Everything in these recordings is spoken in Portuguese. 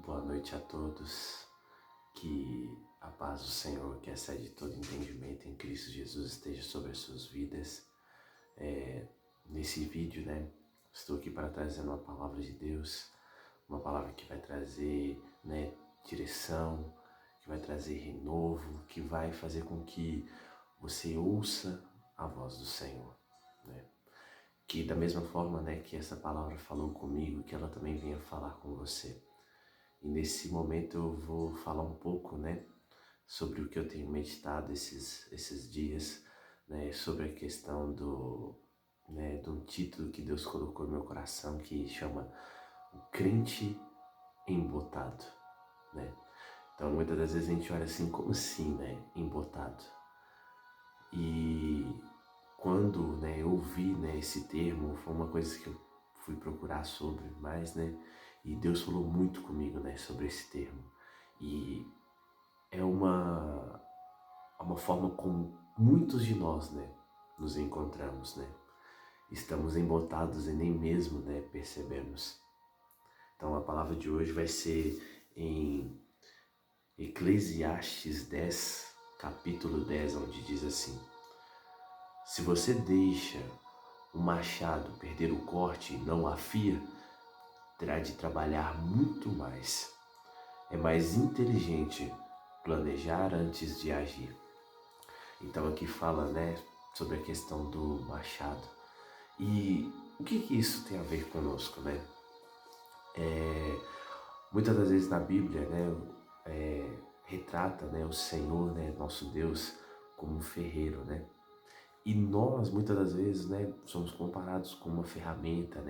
Boa noite a todos, que a paz do Senhor, que excede todo entendimento em Cristo Jesus, esteja sobre as suas vidas. Nesse vídeo, estou aqui para trazer uma palavra de Deus, uma palavra que vai trazer, direção, que vai trazer renovo, que vai fazer com que você ouça a voz do Senhor, né? Que da mesma forma, que essa palavra falou comigo, que ela também venha falar com você. E nesse momento eu vou falar um pouco, sobre o que eu tenho meditado esses dias, sobre a questão de um título que Deus colocou no meu coração que chama O Crente Embotado, né? Então muitas das vezes a gente olha assim, como assim, embotado? E quando, eu ouvi, esse termo, foi uma coisa que eu fui procurar sobre mais, e Deus falou muito comigo, sobre esse termo. E é uma forma como muitos de nós, nos encontramos, Estamos embotados e nem mesmo, percebemos. Então a palavra de hoje vai ser em Eclesiastes 10, capítulo 10, onde diz assim: se você deixa o machado perder o corte e não afia, terá de trabalhar muito mais. É mais inteligente planejar antes de agir. Então aqui fala, sobre a questão do machado. E o que isso tem a ver conosco, Muitas das vezes na Bíblia, retrata, o Senhor, nosso Deus, como um ferreiro, E nós, muitas das vezes, somos comparados com uma ferramenta,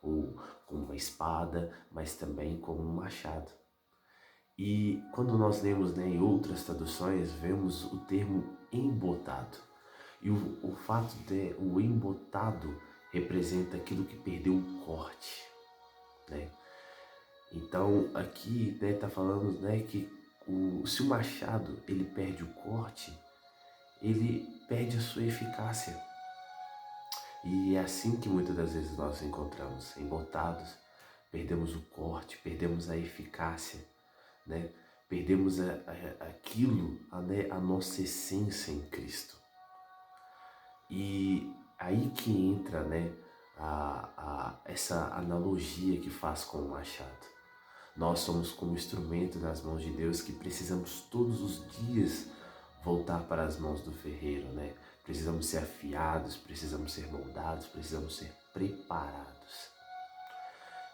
ou com uma espada, mas também com um machado. E quando nós lemos, em outras traduções, vemos o termo embotado. E o fato de o embotado representa aquilo que perdeu o corte, Então aqui está falando, que se o machado ele perde o corte, ele perde a sua eficácia. E é assim que muitas das vezes nós nos encontramos, embotados, perdemos o corte, perdemos a eficácia, Perdemos aquilo, a nossa essência em Cristo. E aí que entra, essa analogia que faz com o machado. Nós somos como instrumento nas mãos de Deus que precisamos todos os dias voltar para as mãos do ferreiro, Precisamos ser afiados, precisamos ser moldados, precisamos ser preparados.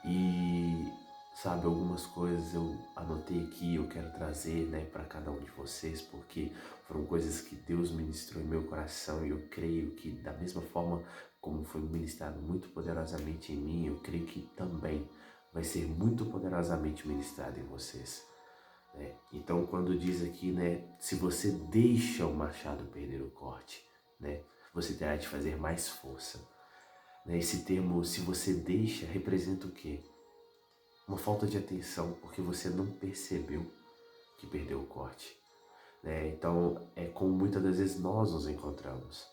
E sabe, algumas coisas eu anotei aqui, eu quero trazer, para cada um de vocês, porque foram coisas que Deus ministrou em meu coração e eu creio que da mesma forma como foi ministrado muito poderosamente em mim, eu creio que também vai ser muito poderosamente ministrado em vocês. Então quando diz aqui, se você deixa o machado perder o corte, você terá de fazer mais força. Esse termo, se você deixa, representa o quê? Uma falta de atenção, porque você não percebeu que perdeu o corte. Então, é como muitas das vezes nós nos encontramos.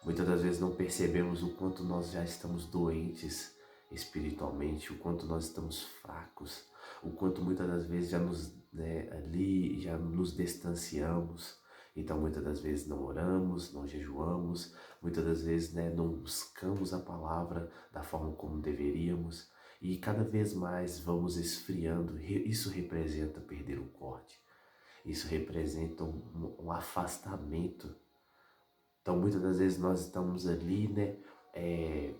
Muitas das vezes não percebemos o quanto nós já estamos doentes espiritualmente, o quanto nós estamos fracos, o quanto muitas das vezes ali já nos distanciamos. Então, muitas das vezes não oramos, não jejuamos, muitas das vezes não buscamos a palavra da forma como deveríamos. E cada vez mais vamos esfriando. Isso representa perder o corte. Isso representa um afastamento. Então muitas das vezes nós estamos ali,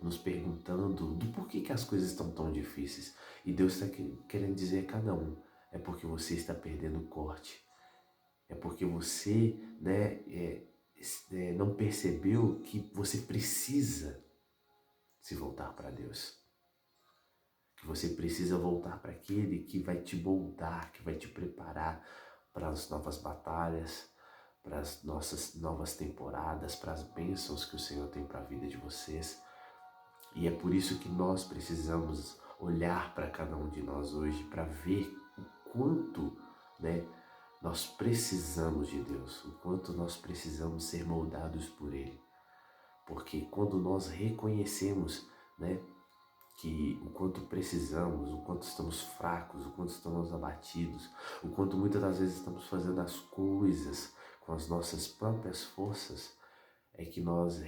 nos perguntando do porquê que as coisas estão tão difíceis. E Deus está querendo dizer a cada um, é porque você está perdendo o corte. É porque você não percebeu que você precisa se voltar para Deus. Que você precisa voltar para aquele que vai te moldar, que vai te preparar para as novas batalhas, para as nossas novas temporadas, para as bênçãos que o Senhor tem para a vida de vocês. E é por isso que nós precisamos olhar para cada um de nós hoje, para ver o quanto, nós precisamos de Deus, o quanto nós precisamos ser moldados por Ele. Porque quando nós reconhecemos, que o quanto precisamos, o quanto estamos fracos, o quanto estamos abatidos, o quanto muitas das vezes estamos fazendo as coisas com as nossas próprias forças, é que nós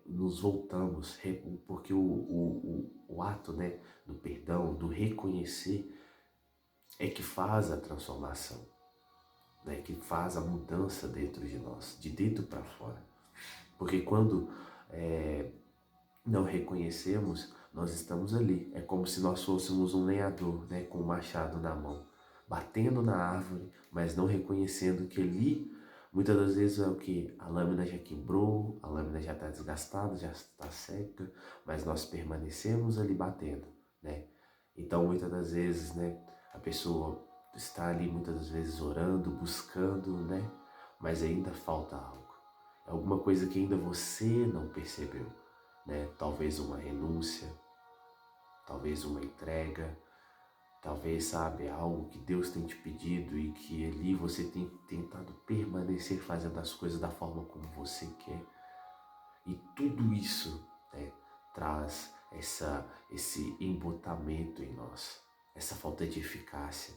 nos voltamos, porque o ato, né, do perdão, do reconhecer, é que faz a transformação, né, que faz a mudança dentro de nós, de dentro para fora. Porque quando não reconhecemos, nós estamos ali. É como se nós fôssemos um lenhador, né, com o machado na mão, batendo na árvore, mas não reconhecendo que ali, muitas das vezes é o que? A lâmina já quebrou, a lâmina já está desgastada, já está seca, mas nós permanecemos ali batendo, né? Então, muitas das vezes, né, a pessoa está ali, muitas das vezes, orando, buscando, né? Mas ainda falta algo. É alguma coisa que ainda você não percebeu, né? Talvez uma renúncia, talvez uma entrega, talvez, sabe, algo que Deus tem te pedido e que ali você tem tentado permanecer fazendo as coisas da forma como você quer. E tudo isso, né, traz esse embotamento em nós, essa falta de eficácia.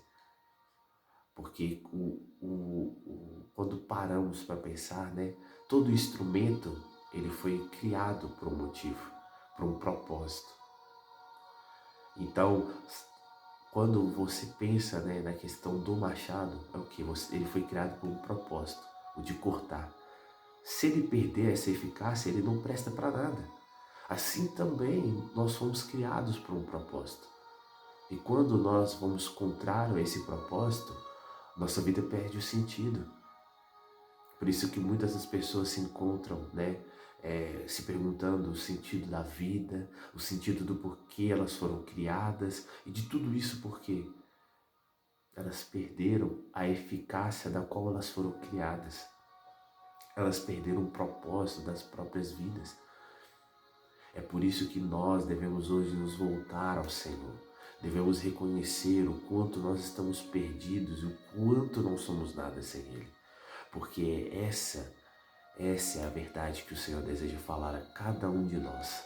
Porque quando paramos para pensar, né, todo instrumento ele foi criado por um motivo, por um propósito. Então, quando você pensa, né, na questão do machado, é o que? Ele foi criado por um propósito, o de cortar. Se ele perder essa eficácia, ele não presta para nada. Assim também nós fomos criados por um propósito. E quando nós vamos contrário a esse propósito, nossa vida perde o sentido. Por isso que muitas das pessoas se encontram, né, se perguntando o sentido da vida, o sentido do porquê elas foram criadas e de tudo isso porque elas perderam a eficácia da qual elas foram criadas. Elas perderam o propósito das próprias vidas. É por isso que nós devemos hoje nos voltar ao Senhor. Devemos reconhecer o quanto nós estamos perdidos e o quanto não somos nada sem Ele. Porque essa é a verdade que o Senhor deseja falar a cada um de nós.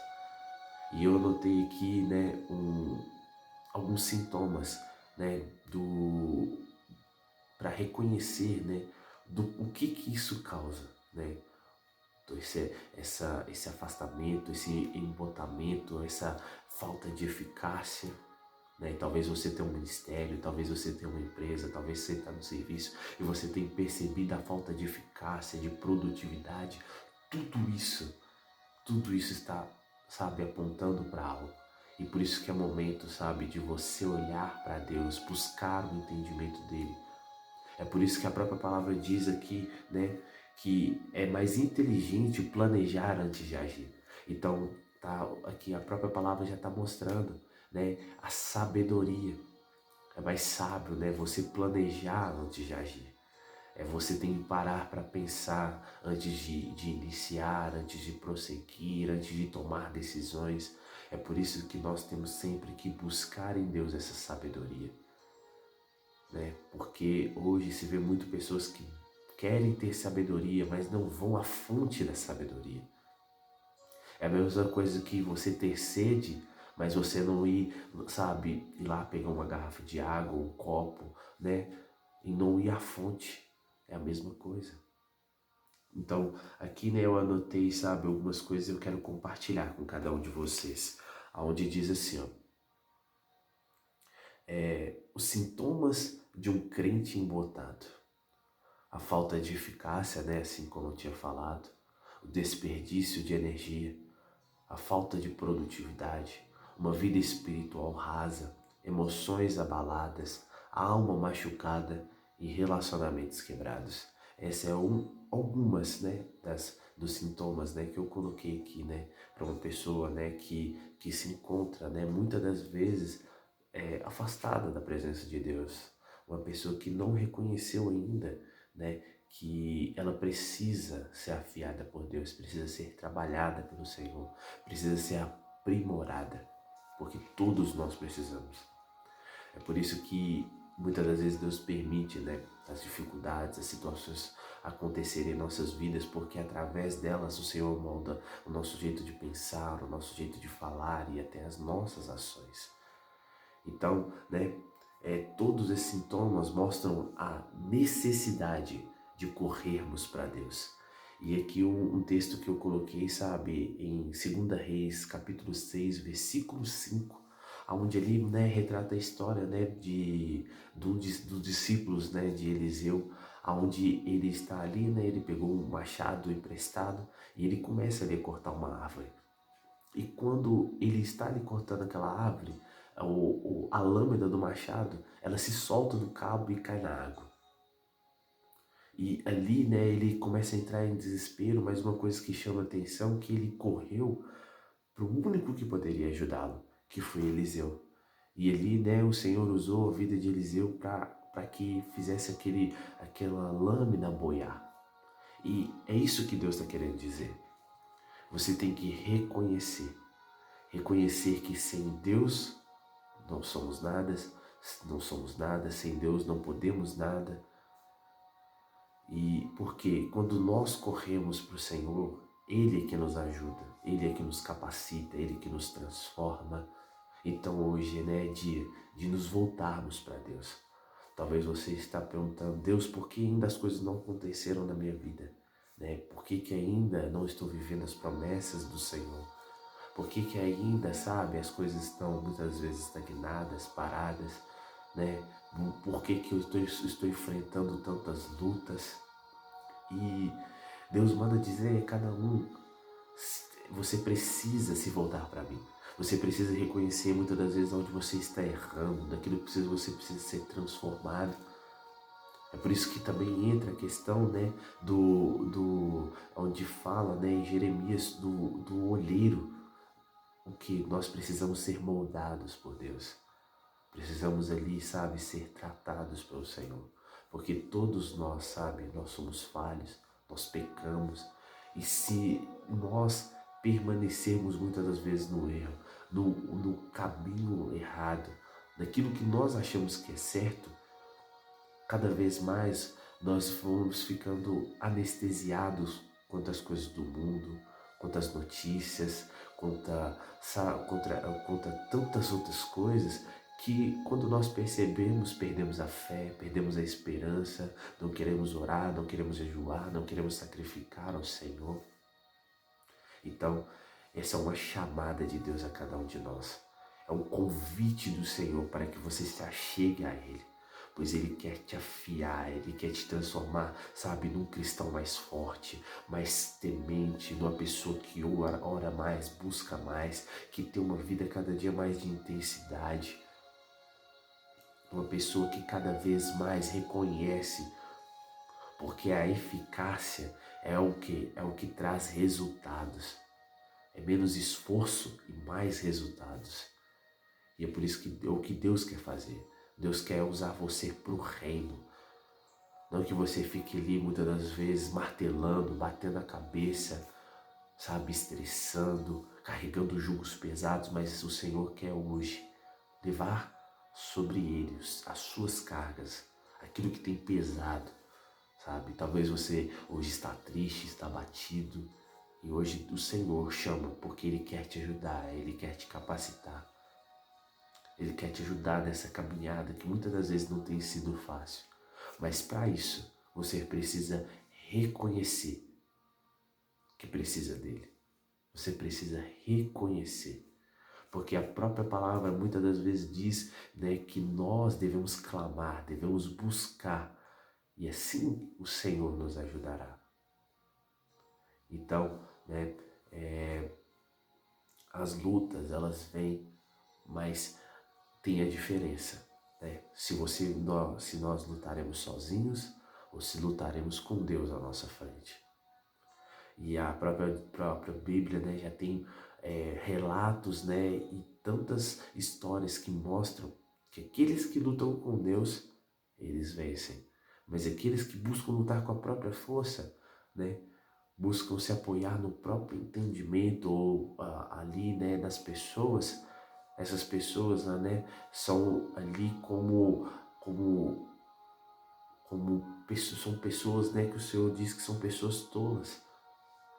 E eu notei aqui, né, alguns sintomas, né, para reconhecer, né, o que isso causa, né? Então, esse afastamento, esse embotamento, essa falta de eficácia, né? Talvez você tenha um ministério, talvez você tenha uma empresa, talvez você está no serviço e você tenha percebido a falta de eficácia, de produtividade. Tudo isso está, sabe, apontando para algo. E por isso que é momento, sabe, de você olhar para Deus, buscar o entendimento dele. É por isso que a própria palavra diz aqui, né, que é mais inteligente planejar antes de agir. Então, tá, aqui a própria palavra já está mostrando, né, a sabedoria. É mais sábio, né, você planejar antes de agir. Você tem que parar para pensar antes de iniciar, antes de prosseguir, antes de tomar decisões. É por isso que nós temos sempre que buscar em Deus essa sabedoria, né? Porque hoje se vê muito pessoas que querem ter sabedoria, mas não vão à fonte da sabedoria. É a mesma coisa que você ter sede, mas você não ir, sabe, ir lá pegar uma garrafa de água, um copo, né? E não ir à fonte. É a mesma coisa. Então, aqui, né, eu anotei, sabe, algumas coisas que eu quero compartilhar com cada um de vocês. Onde diz assim, ó, os sintomas de um crente embotado. A falta de eficácia, né, assim como eu tinha falado, o desperdício de energia, a falta de produtividade, uma vida espiritual rasa, emoções abaladas, alma machucada e relacionamentos quebrados. Essa é algumas, né, dos sintomas, né, que eu coloquei aqui, né, para uma pessoa, né, que se encontra, né, muitas das vezes afastada da presença de Deus, uma pessoa que não reconheceu ainda, né, que ela precisa ser afiada por Deus, precisa ser trabalhada pelo Senhor, precisa ser aprimorada, porque todos nós precisamos. É por isso que Muitas das vezes Deus permite, né, as dificuldades, as situações acontecerem em nossas vidas, porque através delas o Senhor molda o nosso jeito de pensar, o nosso jeito de falar e até as nossas ações. Então, né, todos esses sintomas mostram a necessidade de corrermos para Deus. E aqui um texto que eu coloquei, sabe, em 2 Reis, capítulo 6, versículo 5, onde ele, né, retrata a história, né, dos discípulos, né, de Eliseu, onde ele está ali, né, ele pegou um machado emprestado e ele começa ali a cortar uma árvore. E quando ele está ali cortando aquela árvore, a lâmina do machado, ela se solta do cabo e cai na água. E ali, né, ele começa a entrar em desespero, mas uma coisa que chama a atenção é que ele correu para o único que poderia ajudá-lo, que foi Eliseu. E ali, né, o Senhor usou a vida de Eliseu para que fizesse aquela lâmina boiar. E é isso que Deus está querendo dizer. Você tem que reconhecer que sem Deus não somos nada, sem Deus não podemos nada. E porque quando nós corremos para o Senhor, Ele é que nos ajuda, Ele é que nos capacita, Ele é que nos transforma. Então hoje, né, é dia de nos voltarmos para Deus. Talvez você está perguntando: Deus, por que ainda as coisas não aconteceram na minha vida? Né? Por que ainda não estou vivendo as promessas do Senhor? Por que ainda, sabe, as coisas estão muitas vezes estagnadas, paradas, né? Por que eu estou enfrentando tantas lutas? E Deus manda dizer a cada um: você precisa se voltar para mim. Você precisa reconhecer muitas das vezes onde você está errando, daquilo que você precisa ser transformado. É por isso que também entra a questão, né, onde fala, né, em Jeremias do olheiro, o que nós precisamos ser moldados por Deus. Precisamos ali, sabe, ser tratados pelo Senhor. Porque todos nós, sabe, nós somos falhos, nós pecamos. E se nós permanecermos muitas das vezes no erro, no caminho errado, daquilo que nós achamos que é certo, cada vez mais nós vamos ficando anestesiados quanto às coisas do mundo, quanto às notícias, quanto a tantas outras coisas que quando nós percebemos, perdemos a fé, perdemos a esperança, não queremos orar, não queremos jejuar, não queremos sacrificar ao Senhor. Então, essa é uma chamada de Deus a cada um de nós. É um convite do Senhor para que você se achegue a Ele, pois Ele quer te afiar, Ele quer te transformar, sabe, num cristão mais forte, mais temente, numa pessoa que ora mais, busca mais, que tem uma vida cada dia mais de intensidade, uma pessoa que cada vez mais reconhece, porque a eficácia é o que traz resultados. É menos esforço e mais resultados. E é por isso que é o que Deus quer fazer. Deus quer usar você para o reino. Não que você fique ali muitas das vezes martelando, batendo a cabeça, sabe, estressando, carregando jugos pesados, mas o Senhor quer hoje levar sobre Ele as suas cargas, aquilo que tem pesado, sabe? Talvez você hoje está triste, está abatido, e hoje o Senhor chama porque Ele quer te ajudar, Ele quer te capacitar. Ele quer te ajudar nessa caminhada que muitas das vezes não tem sido fácil. Mas para isso, você precisa reconhecer que precisa dele. Você precisa reconhecer. Porque a própria palavra muitas das vezes diz, né, que nós devemos clamar, devemos buscar. E assim o Senhor nos ajudará. Então, né, as lutas, elas vêm, mas tem a diferença, né? Se nós lutaremos sozinhos ou se lutaremos com Deus à nossa frente. E a própria Bíblia, né, já tem relatos, né, e tantas histórias que mostram que aqueles que lutam com Deus, eles vencem. Mas aqueles que buscam lutar com a própria força, né, buscam se apoiar no próprio entendimento ou ali, né, nas pessoas, essas pessoas, né, são ali como como, são pessoas, né, que o Senhor diz que são pessoas tolas.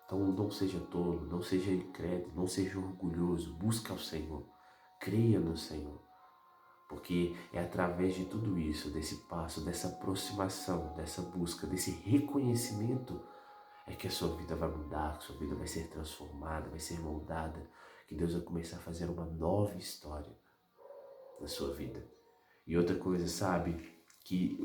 Então não seja tolo, não seja incrédulo, não seja orgulhoso, busca o Senhor, creia no Senhor. Porque é através de tudo isso, desse passo, dessa aproximação, dessa busca, desse reconhecimento, é que a sua vida vai mudar, que a sua vida vai ser transformada, vai ser moldada, que Deus vai começar a fazer uma nova história na sua vida. E outra coisa, sabe, que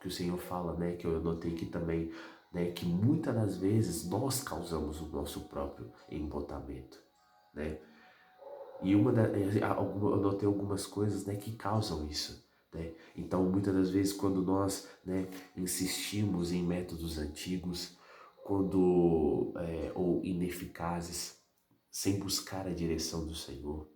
que o Senhor fala, né, que eu anotei aqui também, né, que muitas das vezes nós causamos o nosso próprio embotamento, né? E eu notei algumas coisas, né, que causam isso, né? Então, muitas das vezes, quando nós, né, insistimos em métodos antigos, ou ineficazes, sem buscar a direção do Senhor,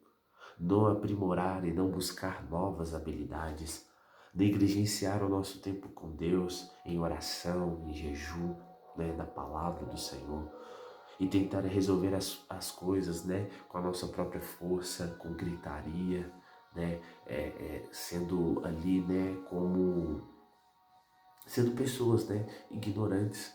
não aprimorar e não buscar novas habilidades, negligenciar o nosso tempo com Deus, em oração, em jejum, né, na palavra do Senhor, e tentar resolver as coisas, né, com a nossa própria força, com gritaria, né, sendo ali, né, sendo pessoas, né, ignorantes.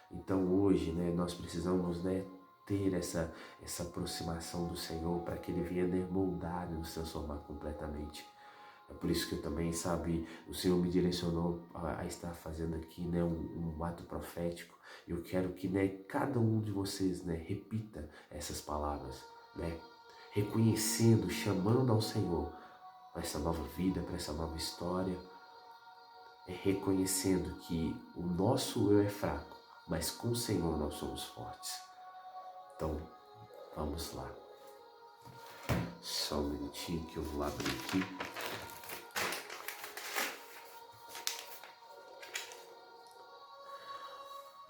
Então hoje, né, nós precisamos, né, ter essa aproximação do Senhor para que Ele venha, né, moldar e nos transformar completamente. É por isso que eu também, sabe, o Senhor me direcionou a estar fazendo aqui, né, um ato profético. Eu quero que, né, cada um de vocês, né, repita essas palavras, né, reconhecendo, chamando ao Senhor para essa nova vida, para essa nova história, reconhecendo que o nosso eu é fraco, mas com o Senhor nós somos fortes. Então, vamos lá. Só um minutinho que eu vou abrir aqui.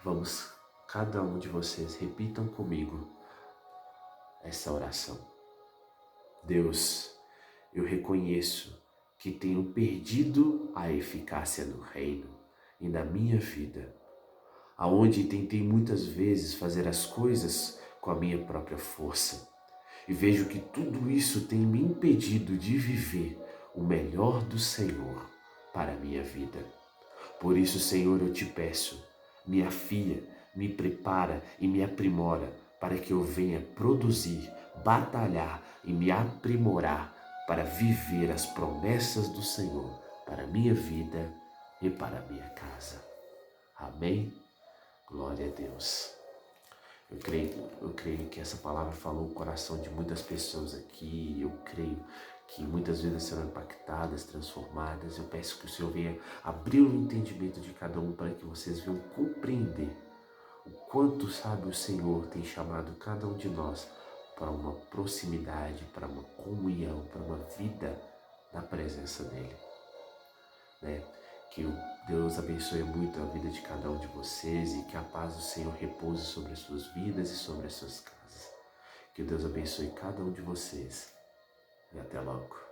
Vamos, cada um de vocês, repitam comigo essa oração. Deus, eu reconheço que tenho perdido a eficácia no reino e na minha vida, aonde tentei muitas vezes fazer as coisas com a minha própria força, e vejo que tudo isso tem me impedido de viver o melhor do Senhor para a minha vida. Por isso, Senhor, eu te peço, me afia, me prepara e me aprimora para que eu venha produzir, batalhar e me aprimorar para viver as promessas do Senhor para a minha vida e para a minha casa. Amém? Glória a Deus. Eu creio que essa palavra falou o coração de muitas pessoas aqui. Eu creio que muitas vidas serão impactadas, transformadas. Eu peço que o Senhor venha abrir o entendimento de cada um para que vocês venham compreender o quanto, sabe, o Senhor tem chamado cada um de nós para uma proximidade, para uma comunhão, para uma vida na presença dEle, né? Que o Deus abençoe muito a vida de cada um de vocês e que a paz do Senhor repouse sobre as suas vidas e sobre as suas casas. Que o Deus abençoe cada um de vocês. E até logo.